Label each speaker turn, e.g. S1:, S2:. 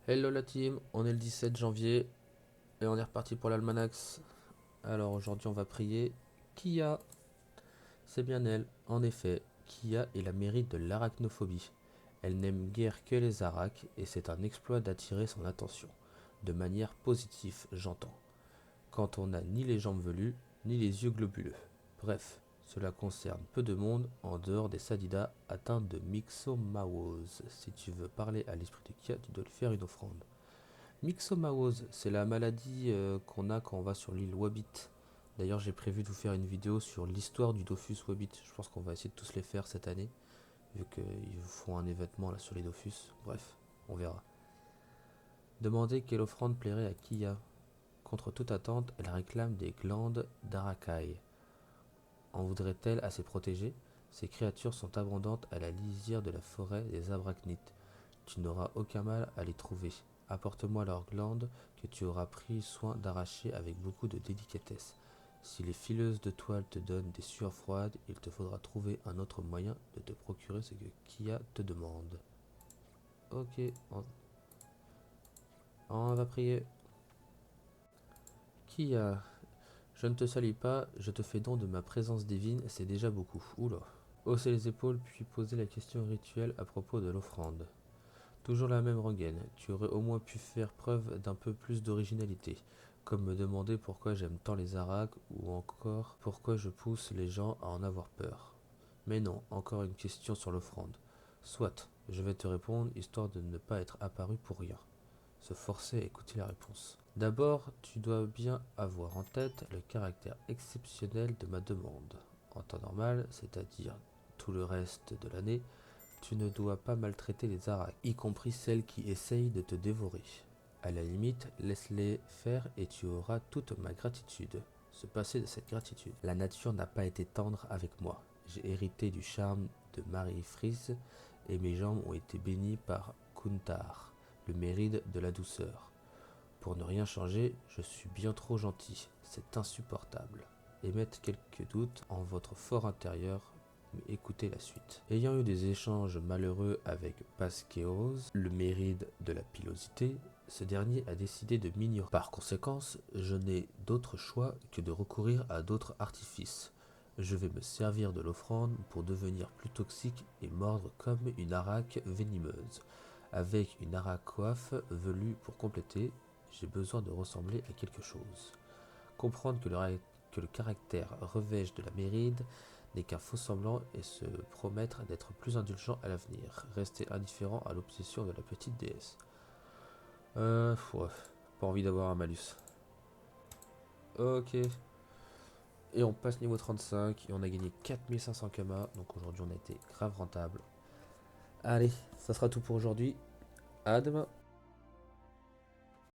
S1: Hello la team, on est le 17 janvier et on est reparti pour l'Almanax. Alors aujourd'hui on va prier Kia, c'est bien elle. En effet, Kia est la mérite de l'arachnophobie. Elle n'aime guère que les aracs et c'est un exploit d'attirer son attention. De manière positive, j'entends. Quand on n'a ni les jambes velues, ni les yeux globuleux. Bref, cela concerne peu de monde en dehors des sadidas atteints de myxomawose. Si tu veux parler à l'esprit de Kia, tu dois lui faire une offrande. Myxomawose, c'est la maladie qu'on a quand on va sur l'île Wabbit. D'ailleurs, j'ai prévu de vous faire une vidéo sur l'histoire du Dofus Wabbit. Je pense qu'on va essayer de tous les faire cette année, vu qu'ils font un événement là sur les Dofus. Bref, on verra. Demandez quelle offrande plairait à Kia. Contre toute attente, elle réclame des glandes d'Arakai. En voudrait-elle assez protégées? Ces créatures sont abondantes à la lisière de la forêt des Abrachnites. Tu n'auras aucun mal à les trouver. Apporte-moi leurs glandes que tu auras pris soin d'arracher avec beaucoup de délicatesse. Si les fileuses de toile te donnent des sueurs froides, il te faudra trouver un autre moyen de te procurer ce que Kia te demande. Ok, on va prier. Kia, je ne te salue pas, je te fais don de ma présence divine, c'est déjà beaucoup. Oula. Hausser les épaules puis poser la question rituelle à propos de l'offrande. Toujours la même rengaine, tu aurais au moins pu faire preuve d'un peu plus d'originalité, comme me demander pourquoi j'aime tant les aracs ou encore pourquoi je pousse les gens à en avoir peur. Mais non, encore une question sur l'offrande. Soit, je vais te répondre histoire de ne pas être apparu pour rien. Se forcer à écouter la réponse. D'abord, tu dois bien avoir en tête le caractère exceptionnel de ma demande. En temps normal, c'est-à-dire tout le reste de l'année, tu ne dois pas maltraiter les aracs, y compris celles qui essayent de te dévorer. À la limite, laisse-les faire et tu auras toute ma gratitude. Se passer de cette gratitude. La nature n'a pas été tendre avec moi. J'ai hérité du charme de Marie Frise et mes jambes ont été bénies par Kuntar, le mérite de la douceur. Pour ne rien changer, je suis bien trop gentil. C'est insupportable. Émettre quelques doutes en votre fort intérieur, mais écoutez la suite. Ayant eu des échanges malheureux avec Pasqueos, le mérite de la pilosité, ce dernier a décidé de m'ignorer. Par conséquent, je n'ai d'autre choix que de recourir à d'autres artifices. Je vais me servir de l'offrande pour devenir plus toxique et mordre comme une araque venimeuse. Avec une araque coiffe velue pour compléter, j'ai besoin de ressembler à quelque chose. Comprendre que le caractère revêche de la méride n'est qu'un faux semblant et se promettre d'être plus indulgent à l'avenir. Rester indifférent à l'obsession de la petite déesse. Ouais, pas envie d'avoir un malus. Ok. Et on passe niveau 35 et on a gagné 4500 kama. Donc aujourd'hui on a été grave rentable. Allez, ça sera tout pour aujourd'hui. À demain.